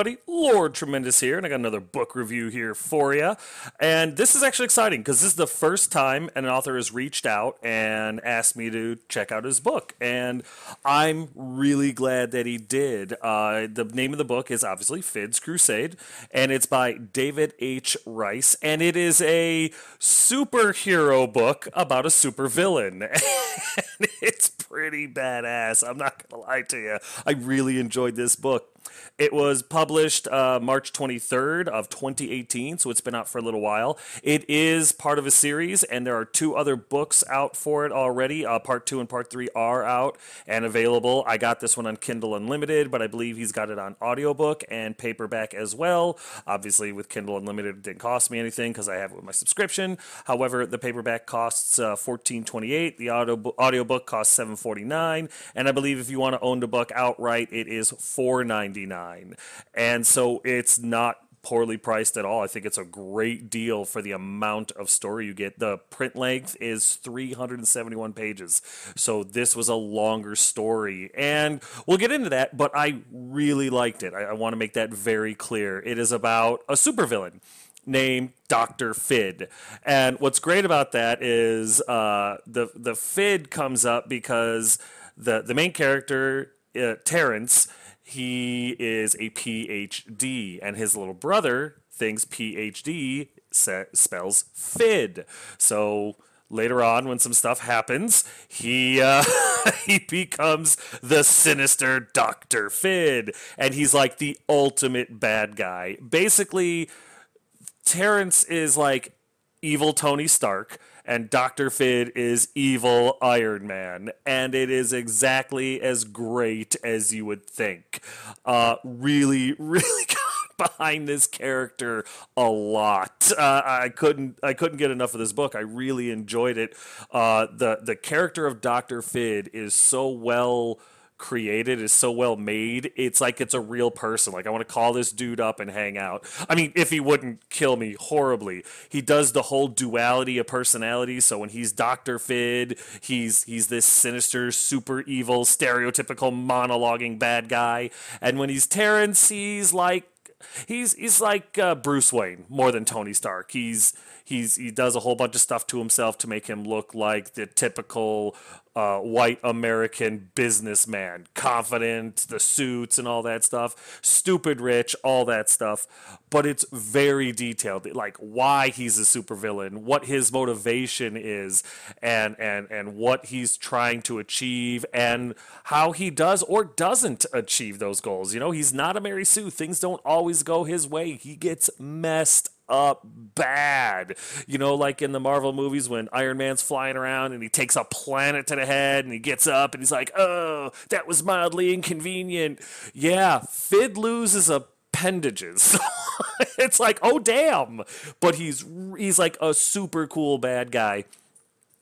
everybody? Lord Tremendous here, and I got another book review here for you. And this is actually exciting because this is the first time an author has reached out and asked me to check out his book. And I'm really glad that he did. The name of the book is obviously Fid's Crusade, and it's by David H. Rice. And it is a superhero book about a supervillain. And it's pretty badass. I'm not going to lie to you. I really enjoyed this book. It was published March 23rd of 2018, so it's been out for a little while. It is part of a series, and there are two other books out for it already. Part 2 and Part 3 are out and available. I got this one on Kindle Unlimited, but I believe he's got it on audiobook and paperback as well. Obviously, with Kindle Unlimited, it didn't cost me anything because I have it with my subscription. However, the paperback costs $14.28. The audiobook costs $7.49. And I believe if you want to own the book outright, it is $4.99. And so it's not poorly priced at all. I think it's a great deal for the amount of story you get. The print length is 371 pages. So this was a longer story. And we'll get into that, but I really liked it. I want to make that very clear. It is about a supervillain named Dr. Fid. And what's great about that is the Fid comes up because the main character, Terrence, he is a PhD, and his little brother thinks PhD spells Fid. So later on, when some stuff happens, he he becomes the sinister Dr. Fid, and he's like the ultimate bad guy. Basically, Terrence is like evil Tony Stark, and Dr. Fid is evil Iron Man, and it is exactly as great as you would think. Really, really got behind this character a lot. I couldn't get enough of this book. I really enjoyed it. The character of Dr. Fid is so well created, is so well made. It's like it's a real person. Like, I want to call this dude up and hang out. I mean, if he wouldn't kill me horribly. He does the whole duality of personality. So when he's Dr. Fid, he's this sinister, super evil, stereotypical monologuing bad guy. And when he's Terrence, he's like Bruce Wayne more than Tony Stark. He does a whole bunch of stuff to himself to make him look like the typical white American businessman, confident, the suits and all that stuff, stupid rich, all that stuff. But it's very detailed, like why he's a supervillain, what his motivation is, and what he's trying to achieve, and how he does or doesn't achieve those goals. You know, he's not a Mary Sue. Things don't always go his way. He gets messed up bad. You know, like in the Marvel movies when Iron Man's flying around and he takes a planet to the head and he gets up and he's like, oh, that was mildly inconvenient. Yeah, Fid loses appendages. It's like, oh, damn. But he's like a super cool bad guy.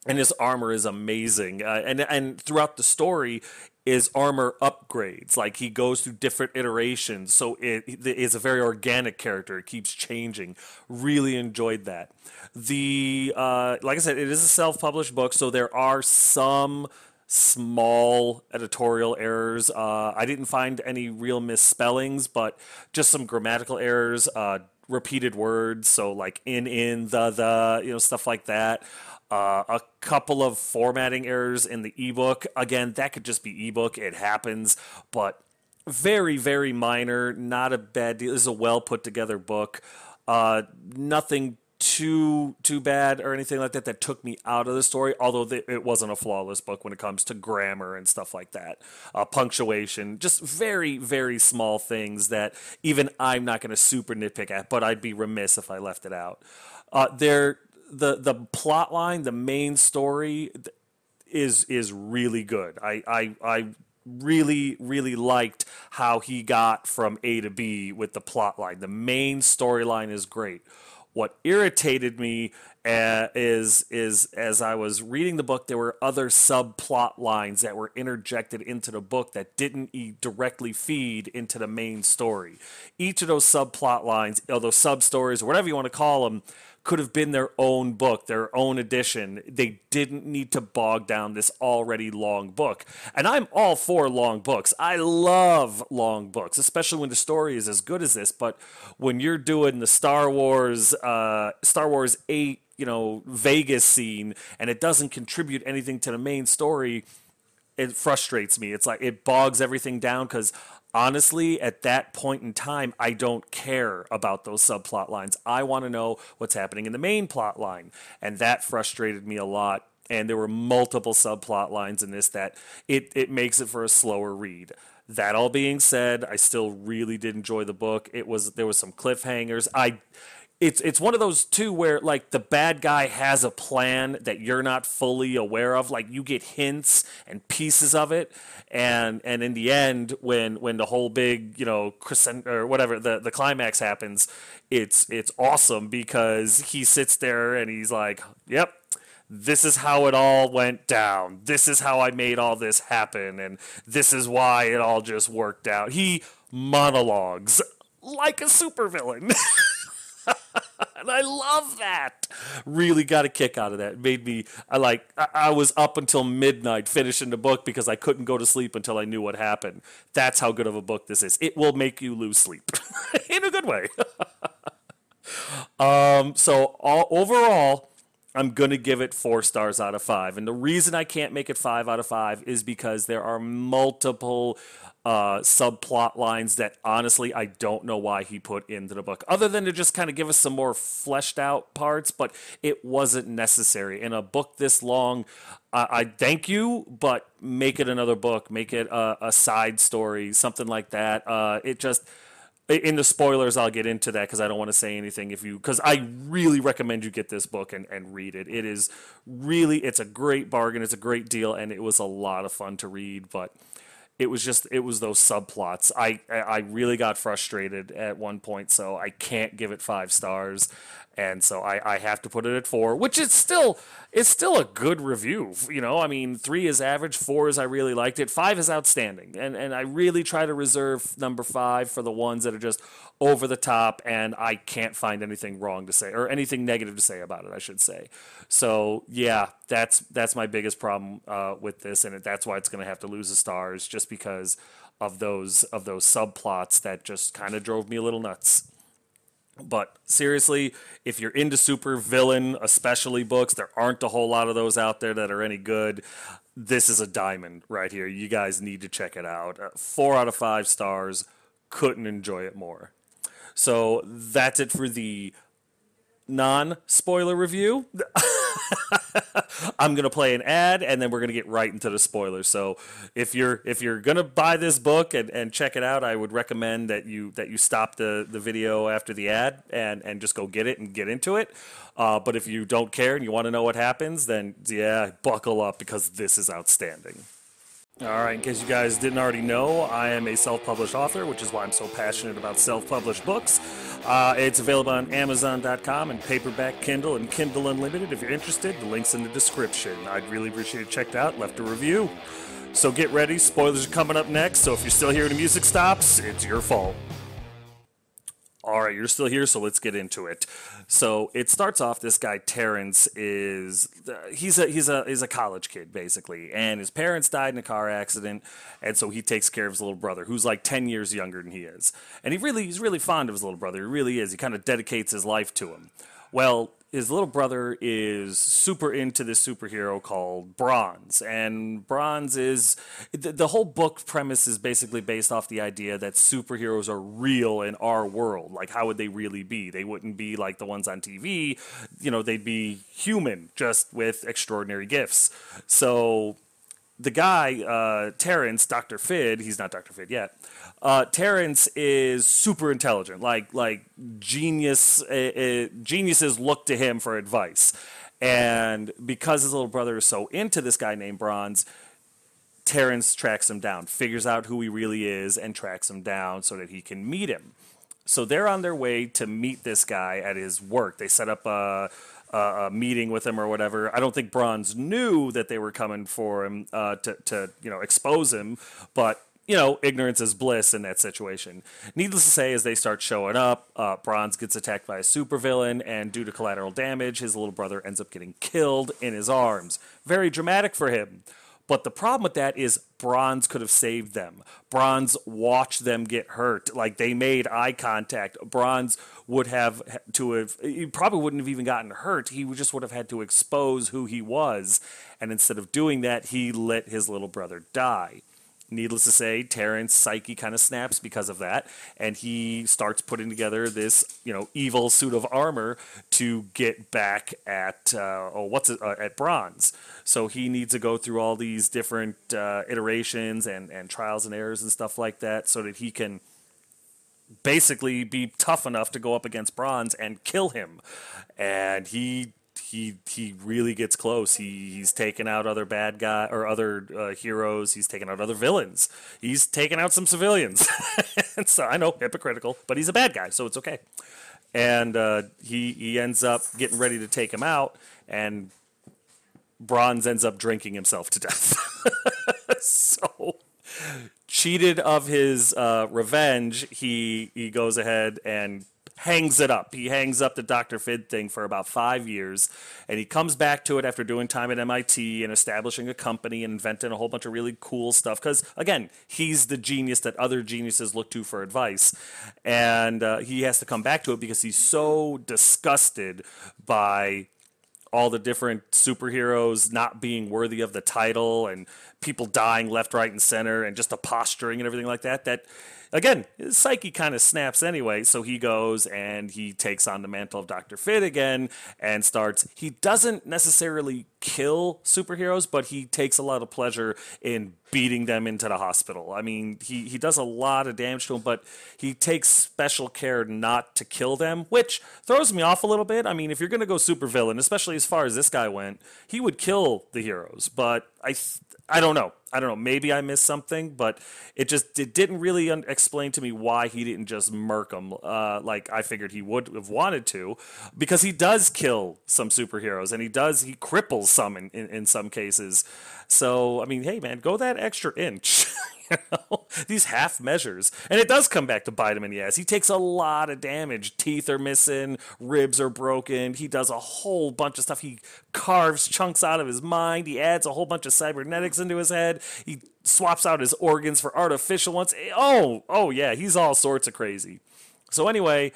And his armor is amazing. And throughout the story, is armor upgrades. Like, he goes through different iterations. So it is a very organic character. It keeps changing. Really enjoyed that. Like I said, it is a self-published book, so there are some small editorial errors. I didn't find any real misspellings, but just some grammatical errors, repeated words. So like the, you know, stuff like that. A couple of formatting errors in the ebook. Again, that could just be ebook. It happens, but very, very minor. Not a bad deal. This is a well put together book. Nothing too bad or anything like that took me out of the story, although it wasn't a flawless book when it comes to grammar and stuff like that. Punctuation, just very, very small things that even I'm not going to super nitpick at, but I'd be remiss if I left it out. The plot line, the main story is really good. I really, really liked how he got from A to B with the plot line. The main storyline is great. What irritated me is as I was reading the book, there were other subplot lines that were interjected into the book that didn't directly feed into the main story. Each of those subplot lines, or those sub-stories, or whatever you want to call them, could have been their own book, their own edition. They didn't need to bog down this already long book. And I'm all for long books. I love long books, especially when the story is as good as this. But when you're doing the Star Wars 8, Vegas scene, and it doesn't contribute anything to the main story, it frustrates me. It's like it bogs everything down because honestly, at that point in time, I don't care about those subplot lines. I want to know what's happening in the main plot line. And that frustrated me a lot. And there were multiple subplot lines in this that it makes it for a slower read. That all being said, I still really did enjoy the book. There was some cliffhangers. It's one of those too where like the bad guy has a plan that you're not fully aware of. Like you get hints and pieces of it, and in the end, when the whole big Crusade or whatever the climax happens, it's awesome because he sits there and he's like, "Yep, this is how it all went down. This is how I made all this happen, and this is why it all just worked out." He monologues like a supervillain. And I love that. Really got a kick out of that. It made me, I was up until midnight finishing the book because I couldn't go to sleep until I knew what happened. That's how good of a book this is. It will make you lose sleep in a good way. Overall, I'm going to give it 4 stars out of 5. And the reason I can't make it 5 out of 5 is because there are multiple subplot lines that honestly I don't know why he put into the book, other than to just kind of give us some more fleshed out parts, but it wasn't necessary. In a book this long, I thank you, but make it another book, make it a side story, something like that. In the spoilers, I'll get into that because I don't want to say anything because I really recommend you get this book and read it. It's a great bargain. It's a great deal. And it was a lot of fun to read, but it was those subplots. I really got frustrated at one point, so I can't give it 5 stars. And so I have to put it at 4, which is still a good review. I mean, 3 is average, 4 is I really liked it, 5 is outstanding. And I really try to reserve number 5 for the ones that are just over the top, and I can't find anything wrong to say or anything negative to say about it, I should say. So yeah, that's my biggest problem with this, and that's why it's going to have to lose the stars, just because of those subplots that just kind of drove me a little nuts. But seriously, if you're into super villain, especially books, there aren't a whole lot of those out there that are any good. This is a diamond right here. You guys need to check it out. 4 out of 5 stars. Couldn't enjoy it more. So that's it for the non-spoiler review. I'm gonna play an ad, and then we're gonna get right into the spoilers. So if you're gonna buy this book and check it out, I would recommend that you stop the video after the ad and just go get it and get into it. But if you don't care and you want to know what happens, then yeah, buckle up because this is outstanding. All right, in case you guys didn't already know, I am a self-published author, which is why I'm so passionate about self-published books. It's available on Amazon.com and paperback, Kindle, and Kindle Unlimited. If you're interested, the link's in the description. I'd really appreciate it checked out, left a review. So get ready, spoilers are coming up next, so if you're still hearing the music stops, it's your fault. All right, you're still here, so let's get into it. So it starts off. This guy Terrence he's a college kid basically, and his parents died in a car accident, and so he takes care of his little brother, who's like 10 years younger than he is, and he's really fond of his little brother. He really is. He kind of dedicates his life to him. Well, his little brother is super into this superhero called Bronze. And Bronze is... The whole book premise is basically based off the idea that superheroes are real in our world. Like, how would they really be? They wouldn't be like the ones on TV. They'd be human, just with extraordinary gifts. So... the guy, Terrence, Dr. Fid, he's not Dr. Fid yet. Terrence is super intelligent, like genius. Geniuses look to him for advice, and because his little brother is so into this guy named Bronze, Terrence tracks him down, figures out who he really is, and tracks him down so that he can meet him. So they're on their way to meet this guy at his work. They set up a meeting with him or whatever. I don't think Bronze knew that they were coming for him to expose him, but ignorance is bliss in that situation. Needless to say, as they start showing up, Bronze gets attacked by a supervillain, and due to collateral damage, his little brother ends up getting killed in his arms. Very dramatic for him. But the problem with that is Bronze could have saved them. Bronze watched them get hurt. Like, they made eye contact. Bronze would have to have, he probably wouldn't have even gotten hurt. He just would have had to expose who he was. And instead of doing that, he let his little brother die. Needless to say, Terrence's psyche kind of snaps because of that, and he starts putting together this, evil suit of armor to get back at at Bronze. So he needs to go through all these different iterations and trials and errors and stuff like that, so that he can basically be tough enough to go up against Bronze and kill him. And he really gets close. He's taken out other bad guy or other heroes. He's taken out other villains. He's taken out some civilians. And so I know, hypocritical, but he's a bad guy, so it's okay. And he ends up getting ready to take him out, and Bronze ends up drinking himself to death. So, cheated of his revenge, he goes ahead and hangs it up. He hangs up the Dr. Fid thing for about 5 years, and he comes back to it after doing time at MIT and establishing a company and inventing a whole bunch of really cool stuff. Because, again, he's the genius that other geniuses look to for advice. And he has to come back to it because he's so disgusted by all the different superheroes not being worthy of the title and people dying left, right, and center and just the posturing and everything like that, again, his psyche kind of snaps anyway, so he goes and he takes on the mantle of Dr. Fid again and he doesn't necessarily kill superheroes, but he takes a lot of pleasure in beating them into the hospital. I mean, he does a lot of damage to them, but he takes special care not to kill them, which throws me off a little bit. I mean, if you're going to go supervillain, especially as far as this guy went, he would kill the heroes, but I don't know. Maybe I missed something, but it didn't really explain to me why he didn't just murk them like I figured he would have wanted to, because he does kill some superheroes and he cripples some in some cases. So, I mean, hey man, go that extra inch. These half measures. And it does come back to bite him in the ass. He takes a lot of damage. Teeth are missing, ribs are broken. He does a whole bunch of stuff. He carves chunks out of his mind. He adds a whole bunch of cybernetics into his head. He swaps out his organs for artificial ones. Oh yeah, he's all sorts of crazy. So anyway,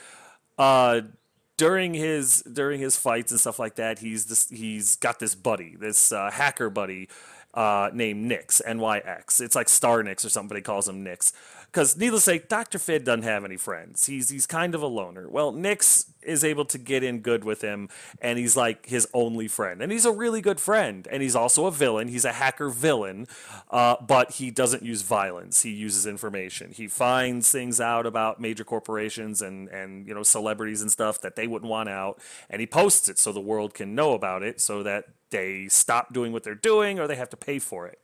during his fights and stuff like that, he's got this buddy, this hacker buddy, named Nyx, NYX. It's like Star Nyx or something, but he calls him Nyx. Because, needless to say, Dr. Fid doesn't have any friends. He's kind of a loner. Well, Nyx is able to get in good with him, and he's like his only friend. And he's a really good friend. And he's also a villain. He's a hacker villain, but he doesn't use violence. He uses information. He finds things out about major corporations and celebrities and stuff that they wouldn't want out, and he posts it so the world can know about it, so that they stop doing what they're doing or they have to pay for it.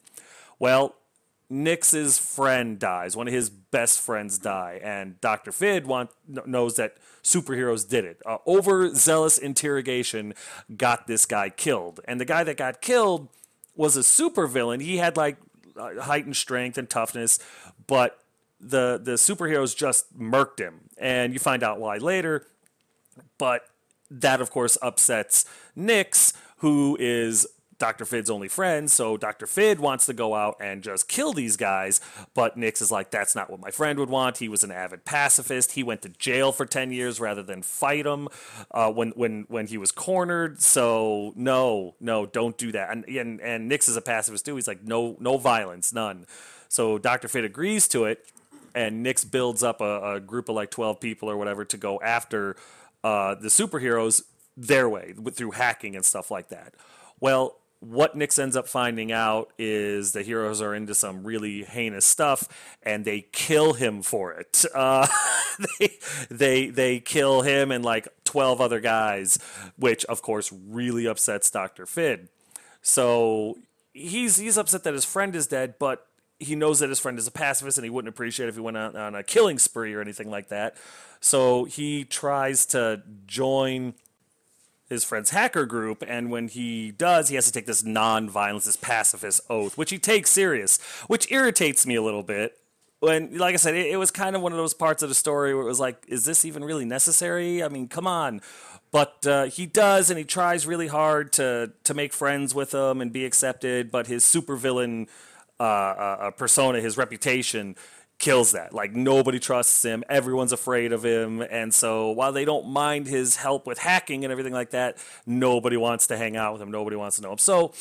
Well, Nyx's friend dies. One of his best friends die, and Dr. Fid knows that superheroes did it. Overzealous interrogation got this guy killed, and the guy that got killed was a supervillain. He had like heightened strength and toughness, but the superheroes just murked him, and you find out why later. But that, of course, upsets Nyx, who is Dr. Fid's only friend, so Dr. Fid wants to go out and just kill these guys, but Nyx is like, that's not what my friend would want. He was an avid pacifist. He went to jail for 10 years rather than fight him when he was cornered, so no, don't do that. And Nyx is a pacifist too. He's like, no violence, none. So Dr. Fid agrees to it, and Nyx builds up a group of like 12 people or whatever to go after the superheroes their way, through hacking and stuff like that. Well, what Nyx ends up finding out is the heroes are into some really heinous stuff, and they kill him for it. They kill him and like 12 other guys, which of course really upsets Dr. Fid. So he's upset that his friend is dead, but he knows that his friend is a pacifist, and he wouldn't appreciate it if he went on a killing spree or anything like that. So he tries to join his friend's hacker group, and when he does, he has to take this non-violence, this pacifist oath, which he takes serious, which irritates me a little bit, when, like I said, it was kind of one of those parts of the story where it was like, is this even really necessary? I mean, come on. But he does, and he tries really hard to make friends with them and be accepted. But his supervillain persona, his reputation, kills that. Like nobody trusts him, everyone's afraid of him, and so while they don't mind his help with hacking and everything like that, nobody wants to hang out with him. Nobody wants to know him. So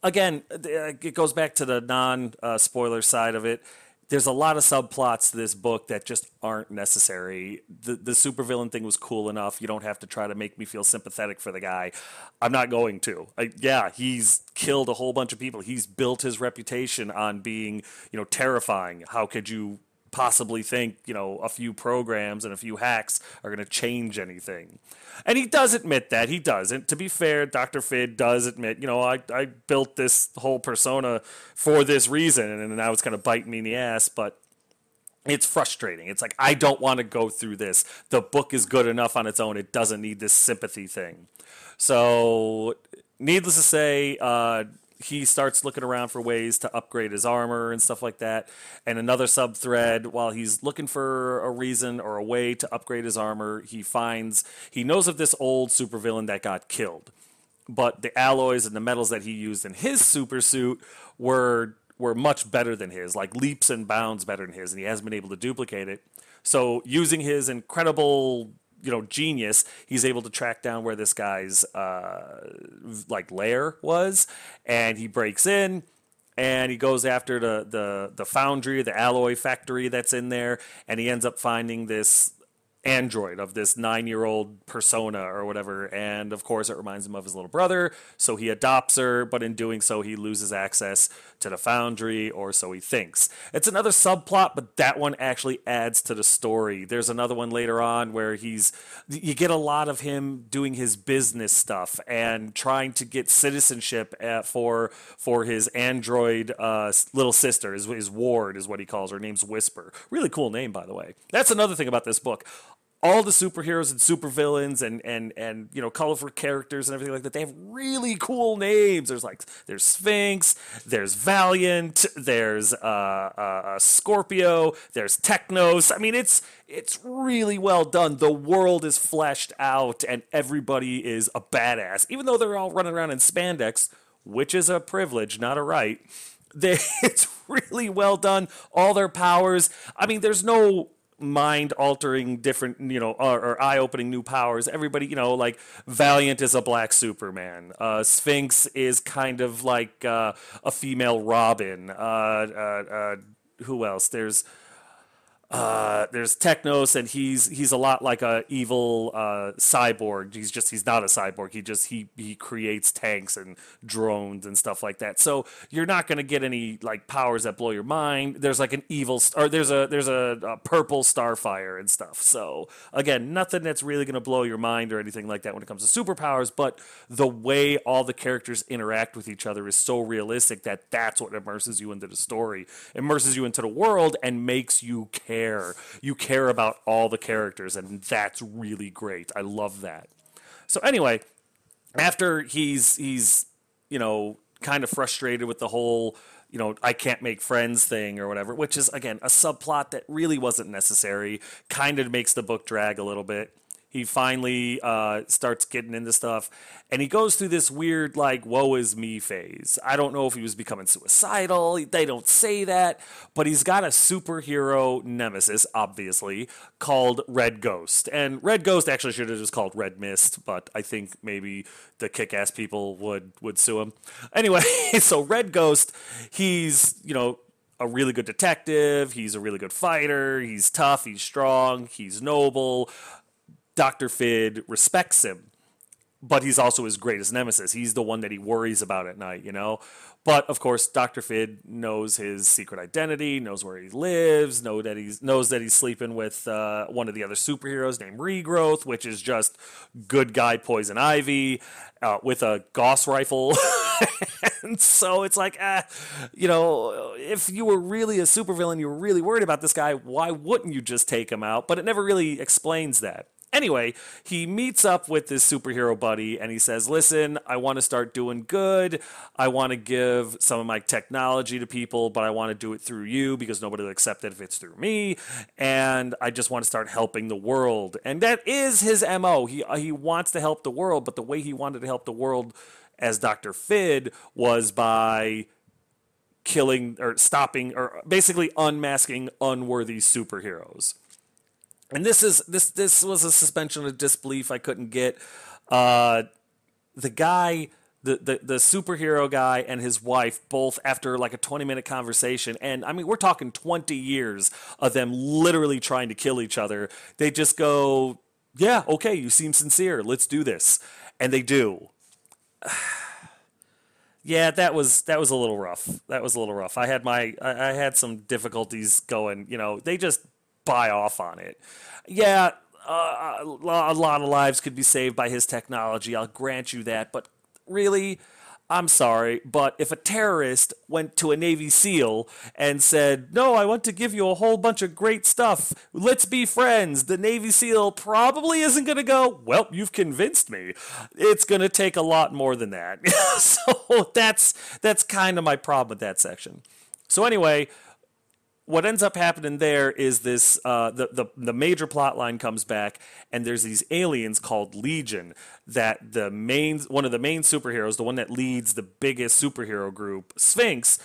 again, it goes back to the non spoiler side of it. There's a lot of subplots to this book that just aren't necessary. The supervillain thing was cool enough. You don't have to try to make me feel sympathetic for the guy. I'm not going to. Yeah, he's killed a whole bunch of people. He's built his reputation on being, terrifying. How could you possibly think, a few programs and a few hacks are going to change anything? And he does admit that. He doesn't. To be fair, Dr. Fid does admit, I built this whole persona for this reason, and now it's kind of biting me in the ass, but it's frustrating. It's like, I don't want to go through this. The book is good enough on its own. It doesn't need this sympathy thing. So, needless to say, he starts looking around for ways to upgrade his armor and stuff like that. And another sub thread, while he's looking for a reason or a way to upgrade his armor, he knows of this old supervillain that got killed. But the alloys and the metals that he used in his super suit were much better than his, like leaps and bounds better than his, and he hasn't been able to duplicate it. So using his incredible genius, he's able to track down where this guy's lair was, and he breaks in and he goes after the foundry, the alloy factory that's in there, and he ends up finding this android of this 9-year-old persona or whatever, and of course it reminds him of his little brother, so he adopts her, but in doing so he loses access to the foundry, or so he thinks. It's another subplot, but that one actually adds to the story. There's another one later on where you get a lot of him doing his business stuff and trying to get citizenship for his android little sister. His ward is what he calls her. Her name's Whisper. Really cool name, by the way. That's another thing about this book. All the superheroes and supervillains and colorful characters and everything like that, they have really cool names. There's Sphinx, there's Valiant, there's Scorpio, there's Technos. I mean, it's really well done. The world is fleshed out and everybody is a badass, even though they're all running around in spandex, which is a privilege, not a right. It's really well done. All their powers. I mean, there's no mind-altering different, or eye-opening new powers. Everybody, like Valiant is a black Superman. Sphinx is kind of like a female Robin. Who else? There's Technos, and he's a lot like a evil cyborg. He's not a cyborg. He creates tanks and drones and stuff like that. So you're not going to get any like powers that blow your mind. There's like an there's a purple Starfire and stuff. So again, nothing that's really going to blow your mind or anything like that when it comes to superpowers. But the way all the characters interact with each other is so realistic that's what immerses you into the story, immerses you into the world, and makes you care. You care about all the characters, and that's really great. I love that. So anyway, after he's kind of frustrated with the whole I can't make friends thing or whatever, which is again a subplot that really wasn't necessary, kind of makes the book drag a little bit. He finally starts getting into stuff, and he goes through this weird, like, woe is me phase. I don't know if he was becoming suicidal. They don't say that, but he's got a superhero nemesis, obviously, called Red Ghost. And Red Ghost actually should have just called Red Mist, but I think maybe the kick-ass people would sue him. Anyway, so Red Ghost, he's, a really good detective. He's a really good fighter. He's tough. He's strong. He's noble. Dr. Fid respects him, but he's also his greatest nemesis. He's the one that he worries about at night, But, of course, Dr. Fid knows his secret identity, knows where he lives, knows that he's sleeping with one of the other superheroes named Regrowth, which is just good guy Poison Ivy with a Gauss rifle. And so it's like, if you were really a supervillain, you were really worried about this guy, why wouldn't you just take him out? But it never really explains that. Anyway, he meets up with this superhero buddy and he says, listen, I want to start doing good. I want to give some of my technology to people, but I want to do it through you because nobody will accept it if it's through me. And I just want to start helping the world. And that is his MO. He wants to help the world, but the way he wanted to help the world as Dr. Fid was by killing or stopping or basically unmasking unworthy superheroes. And this was a suspension of disbelief I couldn't get. The guy, the superhero guy and his wife, both after like a 20-minute conversation, and I mean we're talking 20 years of them literally trying to kill each other. They just go, yeah, okay, you seem sincere. Let's do this, and they do. Yeah, that was a little rough. That was a little rough. I had some difficulties going. They just buy off on it. Yeah, a lot of lives could be saved by his technology. I'll grant you that. But really, I'm sorry, but if a terrorist went to a Navy SEAL and said, no, I want to give you a whole bunch of great stuff, let's be friends, the Navy SEAL probably isn't going to go, well, you've convinced me. It's going to take a lot more than that. So that's kind of my problem with that section. So anyway, what ends up happening there is this the major plot line comes back, and there's these aliens called Legion that one of the main superheroes, the one that leads the biggest superhero group, Sphinx,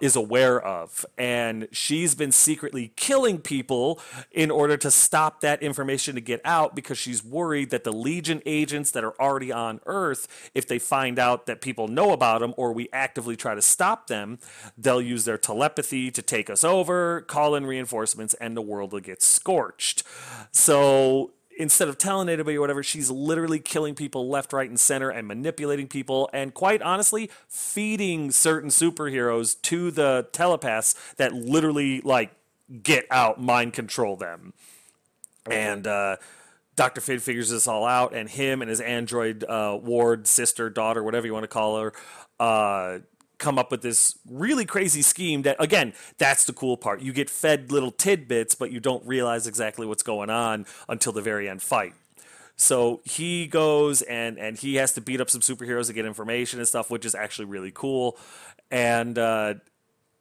is aware of, and she's been secretly killing people in order to stop that information to get out because she's worried that the Legion agents that are already on Earth, if they find out that people know about them or we actively try to stop them, they'll use their telepathy to take us over, call in reinforcements, and the world will get scorched. So instead of telling anybody or whatever, she's literally killing people left, right, and center and manipulating people and quite honestly feeding certain superheroes to the telepaths that literally like get out, mind control them. And Dr. Fid figures this all out, and him and his android ward, sister, daughter, whatever you want to call her, come up with this really crazy scheme that, again, that's the cool part. You get fed little tidbits, but you don't realize exactly what's going on until the very end fight. So he goes and he has to beat up some superheroes to get information and stuff, which is actually really cool. And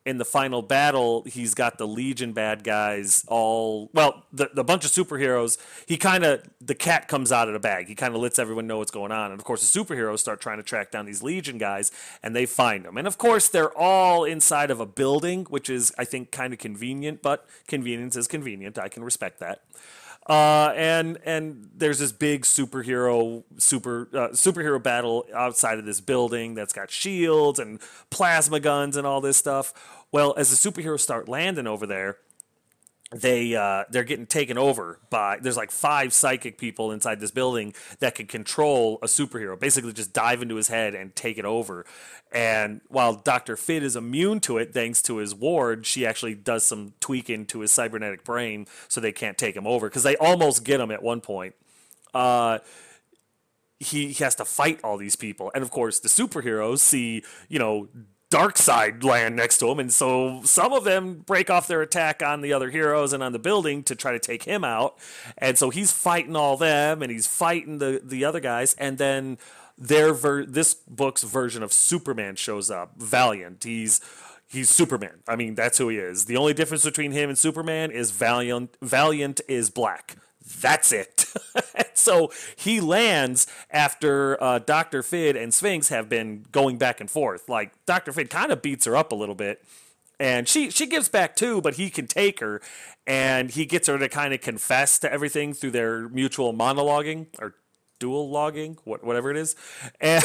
in the final battle, he's got the Legion bad guys the bunch of superheroes. The cat comes out of the bag. He kind of lets everyone know what's going on. And of course, the superheroes start trying to track down these Legion guys, and they find them. And of course, they're all inside of a building, which is, I think, kind of convenient, but convenience is convenient. I can respect that. And there's this big superhero battle outside of this building that's got shields and plasma guns and all this stuff. Well, as the superheroes start landing over there, they're getting taken over by, there's like 5 psychic people inside this building that can control a superhero, basically just dive into his head and take it over. And while Dr. Fid is immune to it thanks to his ward, she actually does some tweaking to his cybernetic brain so they can't take him over, because they almost get him at one point. He has to fight all these people, and of course the superheroes see Darkseid land next to him, and so some of them break off their attack on the other heroes and on the building to try to take him out. And so he's fighting all them, and he's fighting the other guys, and then this book's version of Superman shows up, Valiant. He's Superman. I mean, that's who he is. The only difference between him and Superman is Valiant is black. That's it. So he lands after Dr. Fid and Sphinx have been going back and forth. Like, Dr. Fid kind of beats her up a little bit, and she gives back too, but he can take her, and he gets her to kind of confess to everything through their mutual monologuing, or dual logging, whatever it is. And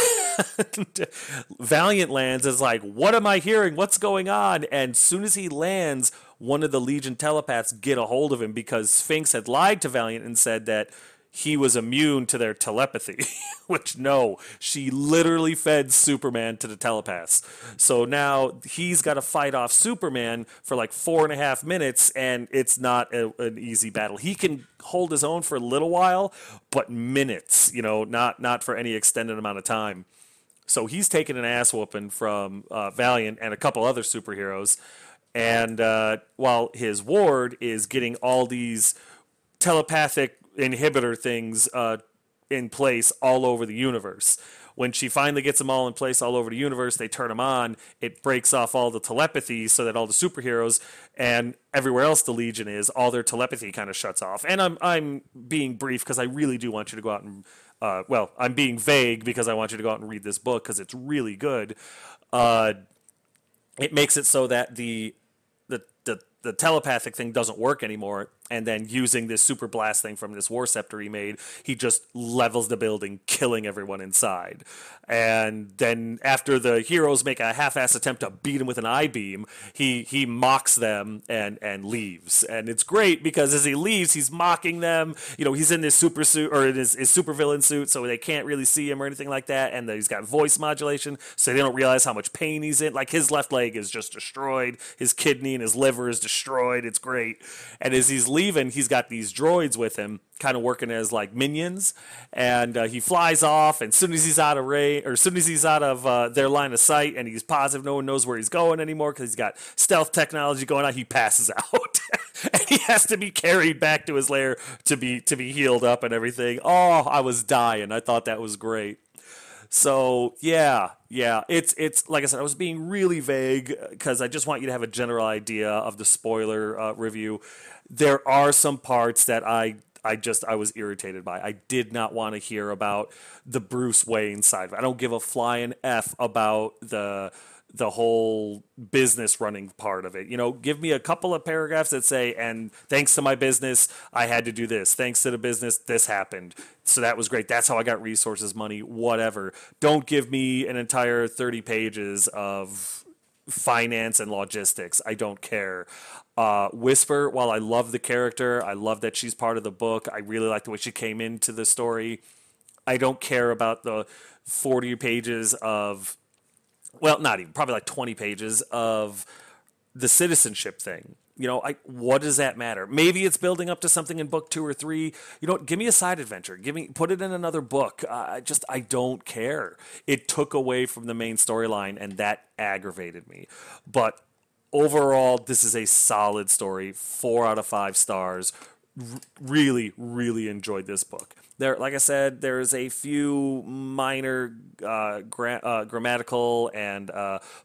Valiant lands as like, what am I hearing? What's going on? And as soon as he lands, one of the Legion telepaths get a hold of him because Sphinx had lied to Valiant and said that he was immune to their telepathy, which no, she literally fed Superman to the telepaths. So now he's got to fight off Superman for like 4.5 minutes, and it's not an easy battle. He can hold his own for a little while, but minutes, not for any extended amount of time. So he's taking an ass whooping from Valiant and a couple other superheroes, and while his ward is getting all these telepathic inhibitor things in place all over the universe. When she finally gets them all in place all over the universe, they turn them on. It breaks off all the telepathy so that all the superheroes and everywhere else the Legion is, all their telepathy kind of shuts off. And I'm being brief because I really do want you to go out and well, I'm being vague because I want you to go out and read this book because it's really good. Uh, it makes it so that the telepathic thing doesn't work anymore, and then using this super blast thing from this war scepter he made, he just levels the building, killing everyone inside. And then after the heroes make a half-ass attempt to beat him with an I-beam, he mocks them and leaves. And it's great because as he leaves, he's mocking them. You know, he's in this super suit or in his super villain suit, so they can't really see him or anything like that. And he's got voice modulation, so they don't realize how much pain he's in. Like his left leg is just destroyed, his kidney and his liver is destroyed. It's great. And as he's leaving, he's got these droids with him, kind of working as like minions, and he flies off. And as soon as he's out of range, or as soon as he's out of their line of sight, and he's positive no one knows where he's going anymore because he's got stealth technology going on, he passes out, and he has to be carried back to his lair to be healed up and everything. Oh, I was dying. I thought that was great. So yeah, it's like I said, I was being really vague because I just want you to have a general idea of the spoiler review. There are some parts that I was irritated by. I did not want to hear about the Bruce Wayne side. I don't give a flying F about the whole business running part of it. You know, give me a couple of paragraphs that say, and thanks to my business, I had to do this. Thanks to the business, this happened. So that was great. That's how I got resources, money, whatever. Don't give me an entire 30 pages of finance and logistics. I don't care. Whisper, while I love the character, I love that she's part of the book. I really like the way she came into the story. I don't care about the 40 pages of, well, not even, probably like 20 pages of the citizenship thing. You know, what does that matter? Maybe it's building up to something in book 2 or 3. You know, give me a side adventure. Put it in another book. I don't care. It took away from the main storyline, and that aggravated me. But overall, this is a solid story. 4 out of 5 stars. Really, really enjoyed this book. There, like I said, there's a few minor grammatical and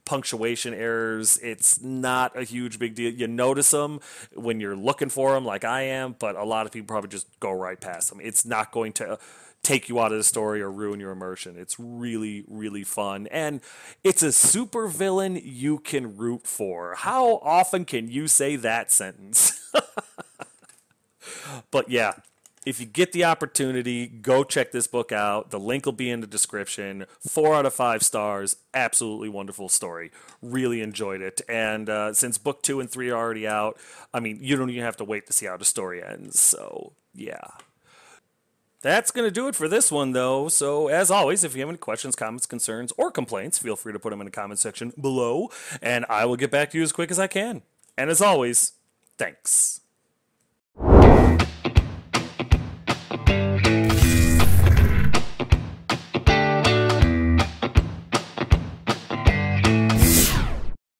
punctuation errors. It's not a huge big deal. You notice them when you're looking for them, like I am, but a lot of people probably just go right past them. It's not going to take you out of the story or ruin your immersion. It's really, really fun. And it's a super villain you can root for. How often can you say that sentence? But yeah, if you get the opportunity, go check this book out. The link will be in the description. 4 out of 5 stars. Absolutely wonderful story. Really enjoyed it. And since book 2 and 3 are already out, I mean, you don't even have to wait to see how the story ends. So, yeah. That's going to do it for this one, though. So, as always, if you have any questions, comments, concerns, or complaints, feel free to put them in the comment section below, and I will get back to you as quick as I can. And as always, thanks.